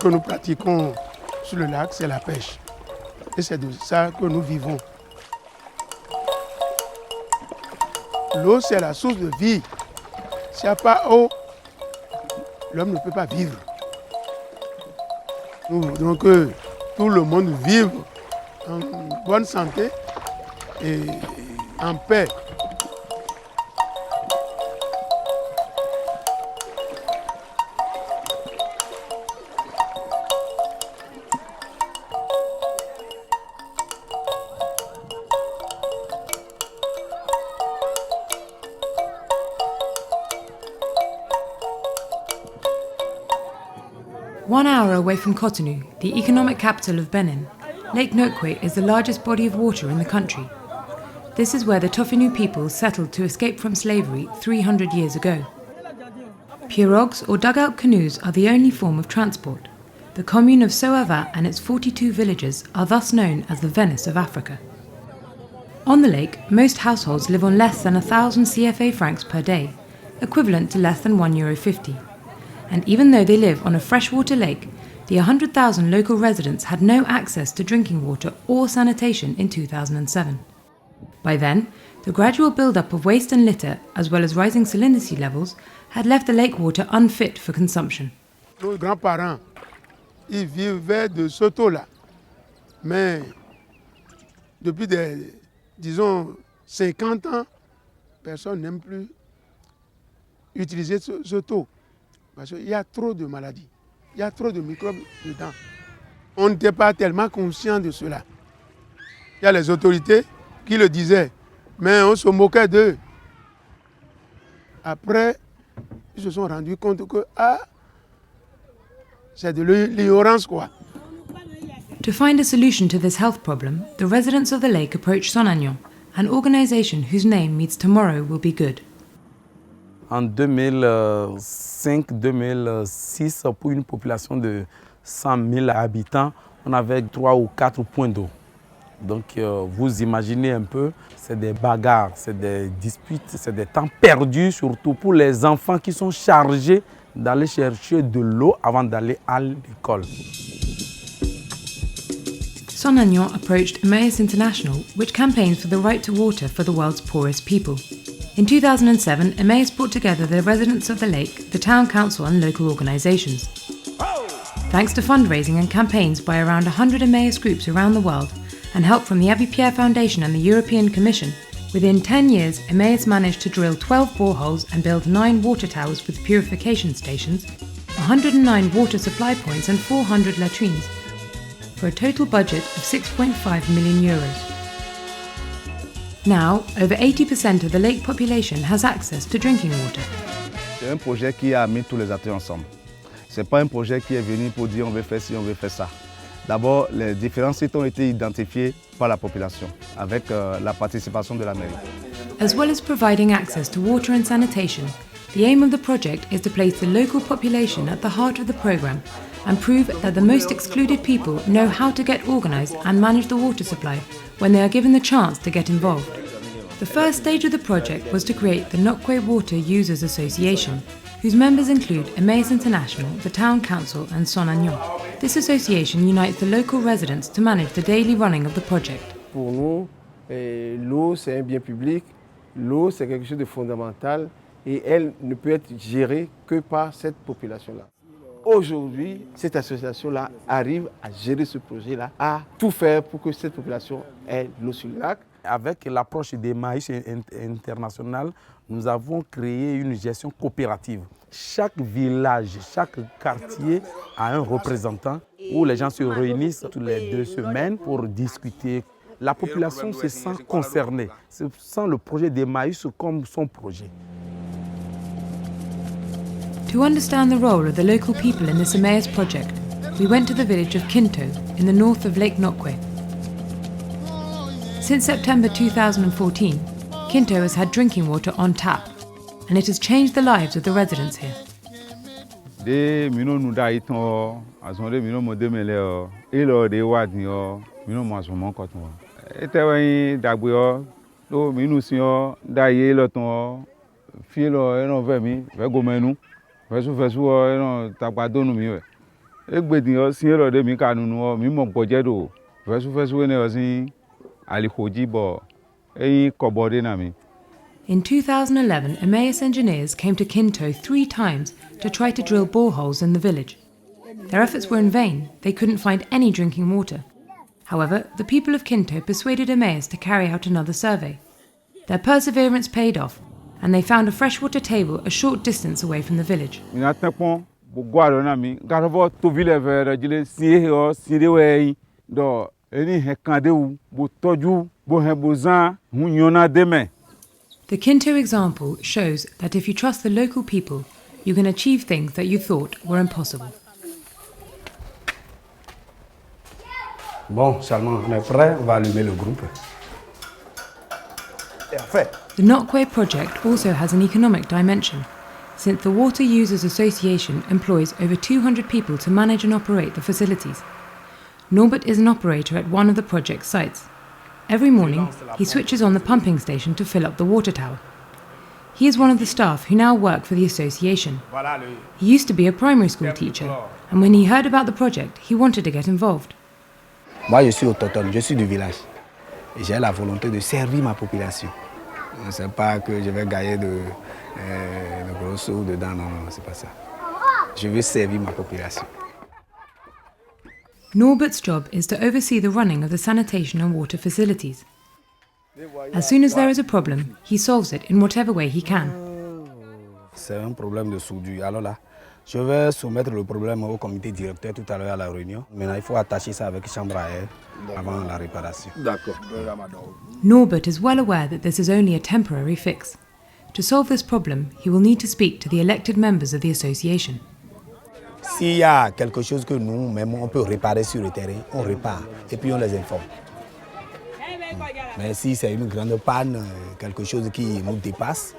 que nous pratiquons sur le lac, c'est la pêche. Et c'est de ça que nous vivons. L'eau, c'est la source de vie. S'il n'y a pas d'eau, l'homme ne peut pas vivre. Nous voudrons que tout le monde vive en bonne santé et en paix. One hour away from Cotonou, the economic capital of Benin, Lake NOKOUE is the largest body of water in the country. This is where the Tofinu people settled to escape from slavery 300 years ago. Pirogues or dugout canoes are the only form of transport. The commune of Soava and its 42 villages are thus known as the Venice of Africa. On the lake, most households live on less than 1,000 CFA francs per day, equivalent to less than €1.50. And even though they live on a freshwater lake, the 100,000 local residents had no access to drinking water or sanitation in 2007. By then, the gradual build-up of waste and litter, as well as rising salinity levels, had left the lake water unfit for consumption. Nos grands-parents, ils vivaient de ce taux-là. Mais depuis disons 50 ans, personne n'aime plus utiliser ce taux. Parce qu'il y a trop de maladies, il y a trop de microbes dedans. On n'était pas tellement conscient de cela. Il y a les autorités qui le disaient, mais on se moquait d'eux. Après, ils se sont rendus compte que c'est de l'ignorance, quoi. To find a solution to this health problem, the residents of the lake approached Sonagnon, an organisation whose name means tomorrow will be good. En 2005-2006, pour une population de 100 000 habitants, on avait 3 ou 4 points d'eau. Donc vous imaginez un peu, c'est des bagarres, c'est des disputes, c'est des temps perdus, surtout pour les enfants qui sont chargés d'aller chercher de l'eau avant d'aller à l'école. Sonagnon approached Emmaus International, which campaigns for the right to water for the world's poorest people. In 2007, Emmaus brought together the residents of the lake, the town council and local organisations. Thanks to fundraising and campaigns by around 100 Emmaus groups around the world and help from the Abbé Pierre Foundation and the European Commission, within 10 years Emmaus managed to drill 12 boreholes and build 9 water towers with purification stations, 109 water supply points and 400 latrines, for a total budget of €6.5 million. Now, over 80% of the lake population has access to drinking water. C'est un projet qui a mis tous les acteurs ensemble. Ce n'est pas un projet qui est venu pour dire on veut faire ci, on veut faire ça. D'abord, les différents sites ont été identifiés par la population, avec la participation de la mairie. As well as providing access to water and sanitation, the aim of the project is to place the local population at the heart of the programme and prove that the most excluded people know how to get organised and manage the water supply when they are given the chance to get involved. The first stage of the project was to create the NOKOUE Water Users Association, whose members include Emmaus International, the Town Council and Sonagnon. This association unites the local residents to manage the daily running of the project. Pour nous, l'eau c'est un bien public, l'eau c'est quelque chose de fondamental et elle ne peut être gérée que par cette population-là. Aujourd'hui, cette association-là arrive à gérer ce projet-là, à tout faire pour que cette population ait l'eau sur le lac. Avec l'approche des maïs internationales, nous avons créé une gestion coopérative. Chaque village, chaque quartier a un représentant où les gens se réunissent toutes les 2 semaines pour discuter. La population se sent concernée, se sent le projet des maïs comme son projet. To understand the role of the local people in this Emmaus project, we went to the village of Kinto in the north of Lake NOKOUE. Since September 2014, Kinto has had drinking water on tap, and it has changed the lives of the residents here. Egbedin siero de mi kanunu mi mo gojedo. Fesu we ne osin alikoji bo eyin kobode na mi. In 2011, Emmaus engineers came to Kinto 3 times to try to drill boreholes in the village. Their efforts were in vain. They couldn't find any drinking water. However, the people of Kinto persuaded Emmaus to carry out another survey. Their perseverance paid off, and they found a freshwater table a short distance away from the village. The Kinto example shows that if you trust the local people, you can achieve things that you thought were impossible. Bon, Salman, on est prêt, on va allumer le groupe. The NOKOUE project also has an economic dimension, since the Water Users Association employs over 200 people to manage and operate the facilities. Norbert is an operator at one of the project sites. Every morning, he switches on the pumping station to fill up the water tower. He is one of the staff who now work for the association. He used to be a primary school teacher, and when he heard about the project, he wanted to get involved. Moi, je suis autochtone, je suis du village. Et j'ai la volonté de servir ma population. Ce n'est pas que je vais gagner de gros sous dedans, non, c'est pas ça. Je veux servir ma population. Norbert's job is to oversee the running of the sanitation and water facilities. As soon as there is a problem, he solves it in whatever way he can. C'est un problème de soudure. Alors là, je vais soumettre le problème au comité directeur tout à l'heure à la réunion. Maintenant, il faut attacher ça avec chambre à air avant la réparation. D'accord. Norbert is well aware that this is only a temporary fix. To solve this problem, he will need to speak to the elected members of the association. S'il y a quelque chose que nous-mêmes on peut réparer sur le terrain, on répare et puis on les informe. Mais si c'est une grande panne, quelque chose qui nous dépasse,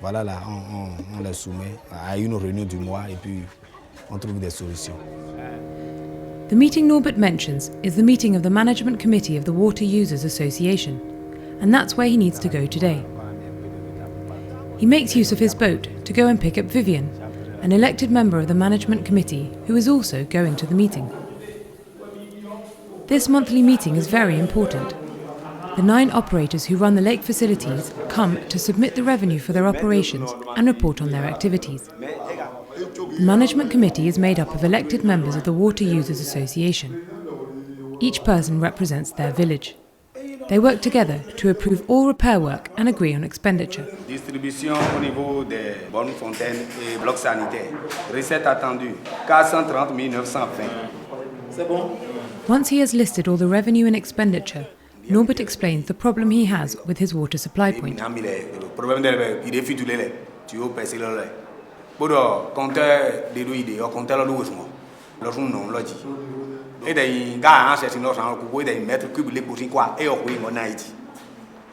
voilà là, on les soumet à une réunion du mois et puis on trouve des solutions. The meeting Norbert mentions is the meeting of the Management Committee of the Water Users Association, and that's where he needs to go today. He makes use of his boat to go and pick up Vivian, an elected member of the Management Committee who is also going to the meeting. This monthly meeting is very important. The 9 operators who run the lake facilities come to submit the revenue for their operations and report on their activities. The Management Committee is made up of elected members of the Water Users Association. Each person represents their village. They work together to approve all repair work and agree on expenditure. Distribution au niveau des bonnes fontaines et blocs sanitaires. Recette attendue 430 920. C'est bon? Once he has listed all the revenue and expenditure, Norbert explains the problem he has with his water supply point.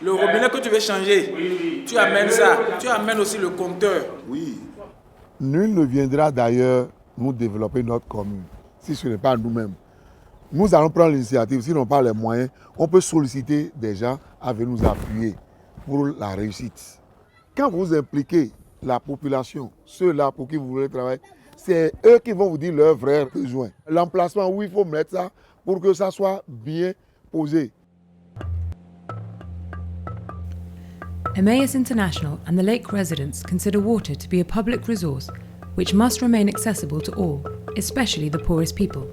Le robinet que tu veux changer, tu amènes ça, tu amènes aussi le compteur. Oui. Nul ne viendra d'ailleurs nous développer notre commune si ce n'est pas nous-mêmes. Nous allons prendre l'initiative, si nous n'avons pas les moyens, on peut solliciter des gens à venir nous appuyer pour la réussite. Quand vous impliquez la population, ceux-là pour qui vous voulez travailler, c'est eux qui vont vous dire leurs vrais besoins. L'emplacement où il faut mettre ça pour que ça soit bien posé. Emmaus International and the lake residents consider water to be a public resource which must remain accessible to all, especially the poorest people.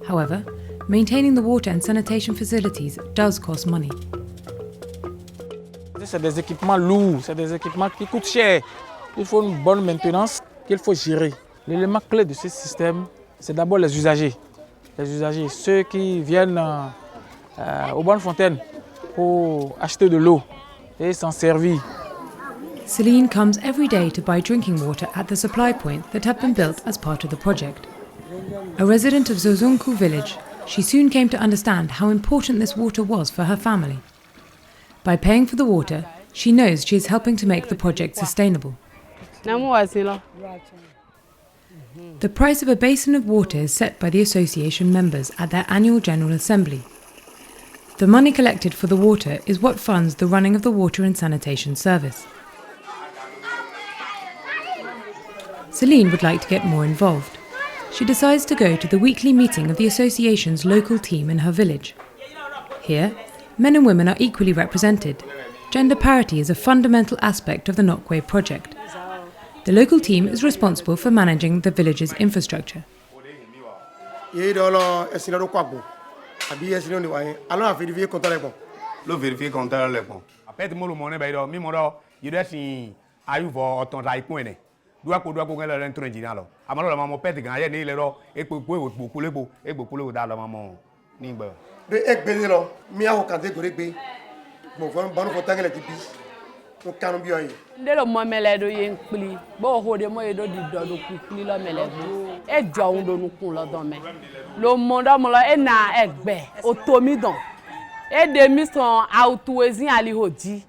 However, maintaining the water and sanitation facilities does cost money. C'est des équipements lourds, c'est des équipements qui coûtent cher. Il faut une bonne maintenance qu'il faut gérer. L'élément clé de ce système, c'est d'abord les usagers. Les usagers, ceux qui viennent aux bonnes fontaines pour acheter de l'eau et s'en servir. Celine comes every day to buy drinking water at the supply point that had been built as part of the project. A resident of Zozonku village, she soon came to understand how important this water was for her family. By paying for the water, she knows she is helping to make the project sustainable. The price of a basin of water is set by the association members at their annual General Assembly. The money collected for the water is what funds the running of the water and sanitation service. Celine would like to get more involved. she decides to go to the weekly meeting of the association's local team in her village. Here, men and women are equally represented. Gender parity is a fundamental aspect of the NOKOUE project. The local team is responsible for managing the village's infrastructure. Ndelo momele do yenkpli bo hode mo edo di do kukli lo mele e jo ndo nukun lo don me lo mondo mo lo e na egbe otomi don e de mi son autuezin ali hoji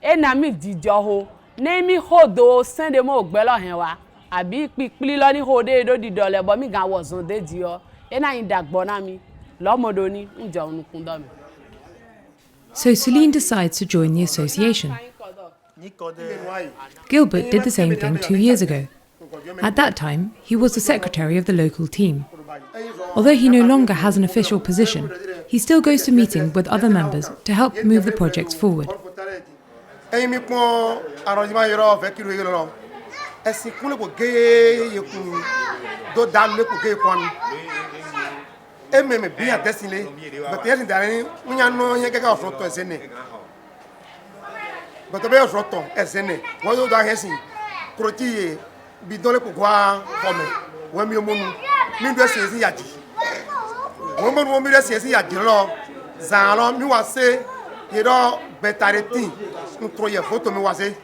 e na mi dijo ho ne mi hodo sende mo gbe lo hen wa abi pipli lo ni hode edo di do le bo mi gan wozun de di o e na yin dagbo na mi lo modo ni njo nukun do me. So Celine decides to join the association. Gilbert did the same thing 2 years ago. At that time, he was the secretary of the local team. Although he no longer has an official position, he still goes to meetings with other members to help move the projects forward. But the best roton, as in it. What do I have seen? Crotty, be dole pugua, home. When you moon, Mindra says Yati. Woman won't be the says Yati. Zalon, you was say, you know, better thing. Throw your photo, me was say.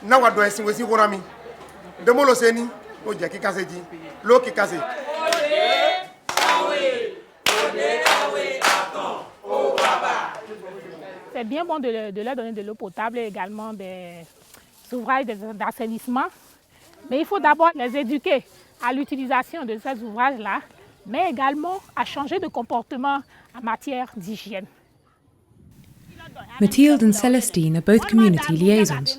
Now what do I see with you, what I mean? The Molo Seni, no Jackie Cassidy, Loki Cassie. C'est bien bon de leur donner de l'eau potable et également des ouvrages d'assainissement. Mais il faut d'abord les éduquer à l'utilisation de ces ouvrages-là, mais également à changer de comportement en matière d'hygiène. Mathilde and Celestine are both community liaisons.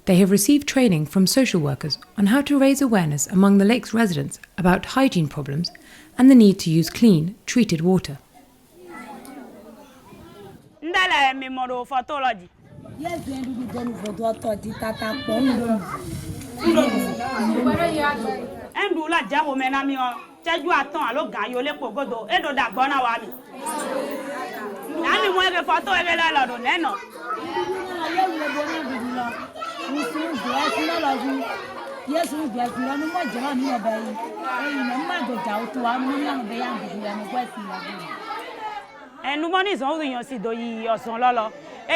They have received training from social workers on how to raise awareness among the lake's residents about hygiene problems and the need to use clean, treated water. Ndala memoro photology. Yes, then we don't photo tata pon. Endula jaho menami o teju atan alo gan yo lepo godo edo dagbo na wa mi. Nani mo e photo e la lo do neno. Yes, we get you no more jara ni oba yi. No ma go ja o to wa mo na be ya ngi ya ni kwesi la bi. Enu mo ni zon yan si do yi osan lolo.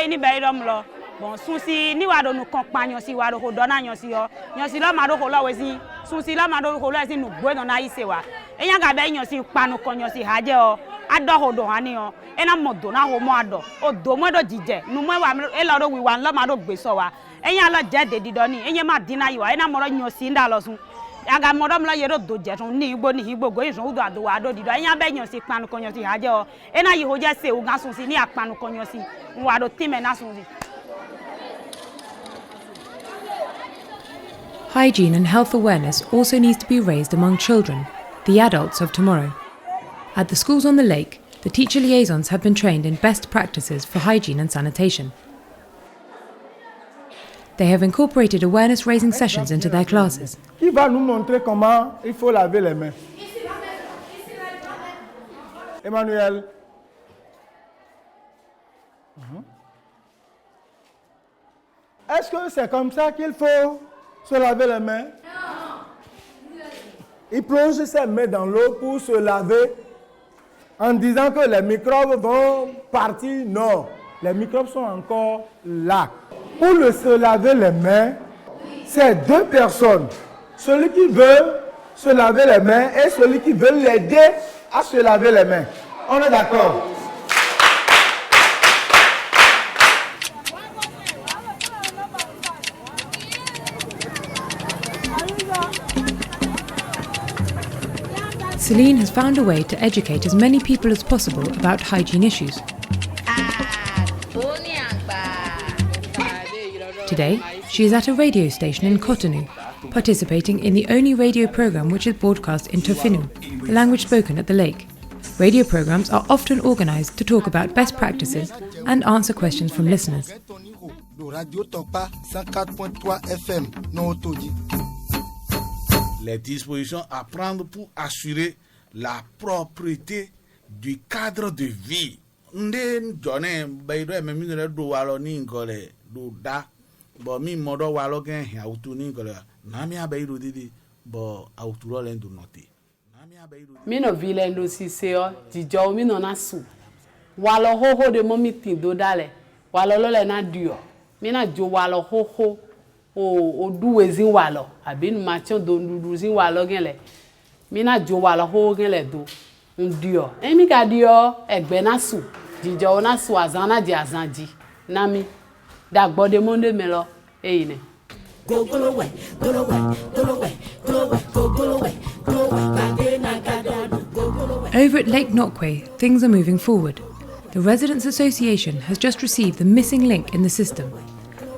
Ni be ro mo lo. Bon sun si ni wa do nu kan pa yan si wa do ho do na yan si o. Yan si lo ma do ho lo we si. Sun si lo ma do ho lo si nu gbo do na yi se wa. Yan ga be yan si pa nu kan yan si haje o. Ado ho do hani o. Na mo do na ho mo ado. O do mo do jije. Nu mo wa e lo do wi wa lo ma do gbe so wa. Eyan la jede didoni enye ma dina yi wa ena moro nyo si nda lo sun aga moro mla yero do je tun ni igbo go isun udo ado wa do dido eyan be nyo si panu kon nyo si haje o ena yi ho je se o gan sun si ni apanu kon nyo si wa do time na sun si. Hygiene and health awareness also needs to be raised among children, the adults of tomorrow. At the schools on the lake, the teacher liaisons have been trained in best practices for hygiene and sanitation. They have incorporated awareness-raising sessions into their classes. Qui va nous montrer comment il faut laver les mains? Emmanuel. Est-ce que c'est comme ça qu'il faut se laver les mains? Non. Il plonge ses mains dans l'eau pour se laver en disant que les microbes vont partir. Non, les microbes sont encore là. Pour se laver les mains, c'est deux personnes. Celui qui veut se laver les mains et celui qui veut l'aider à se laver les mains. On est d'accord? Celine has found a way to educate as many people as possible about hygiene issues. Today, she is at a radio station in Cotonou, participating in the only radio program which is broadcast in Tofinu, the language spoken at the lake. Radio programs are often organised to talk about best practices and answer questions from listeners. Les dispositions à prendre pour assurer la propreté du cadre de vie. Nde jone baydo me minere do walo ni ngole do da bo mi modo walo gen autu ni ngole na mi abaydo didi bo autu lo len do note. Mi no vile ndo siseo jijo mi no na su walo hoho de mo mi tin do dale walo lo le na dio mi na jo walo hoho o duwezi walo abi nu machon do nduduzi walo gen le mi na jo walo hoho gen le do ndio emi ka dio egbe na su jijo na su azana di azanji na mi dagbo de monde me lo eyine Over at Lake NOKOUE, things are moving forward. The Residents Association has just received the missing link in the system,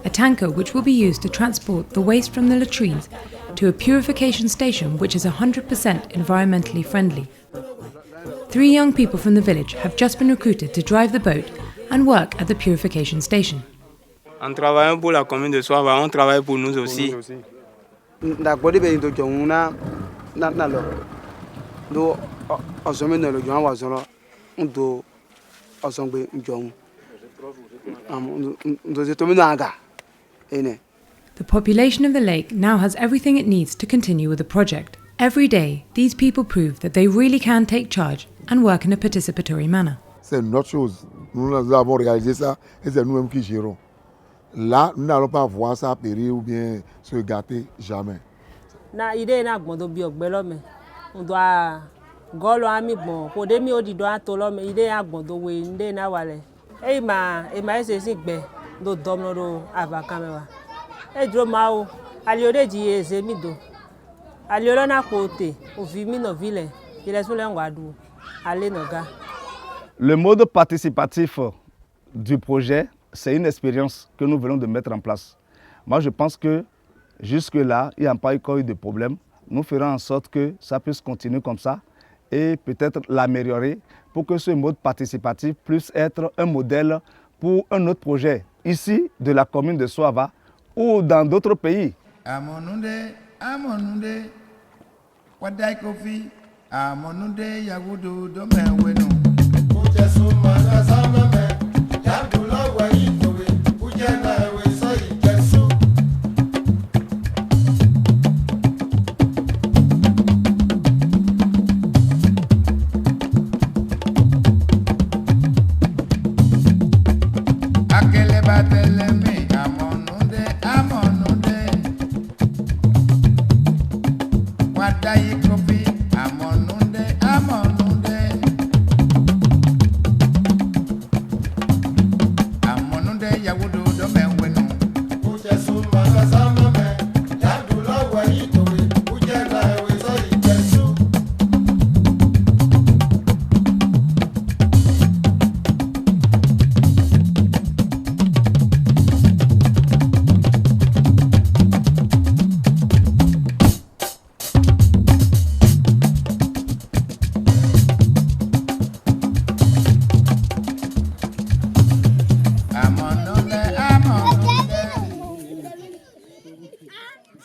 a tanker which will be used to transport the waste from the latrines to a purification station which is 100% environmentally friendly. 3 young people from the village have just been recruited to drive the boat and work at the purification station. En travaillant pour la commune de Soava, on travaille pour nous aussi. The population of the lake now has everything it needs to continue with the project. Every day, these people prove that they really can take charge and work in a participatory manner. C'est notre chose. Nous avons réalisé ça et c'est nous-mêmes qui gérons. Là, nous n'allons pas voir ça périr ou bien se gâter, jamais. Na idée na gbondo bi ogbelo me. On doit golo ami bon. Ko de mi odi do atolo me idée na gbondo we inde na wale. E ma ese sin gbe do domno do avaka me wa. E dro ma o ali ode ji eze mi do. Ali olo na kote o vi mi no ville. Il so le ngwadu. Ale no ga. Le mode participatif du projet, c'est une expérience que nous venons de mettre en place. Moi, je pense que jusque-là, il n'y a pas encore eu de problème. Nous ferons en sorte que ça puisse continuer comme ça et peut-être l'améliorer pour que ce mode participatif puisse être un modèle pour un autre projet, ici, de la commune de Soava ou dans d'autres pays. Aquele bater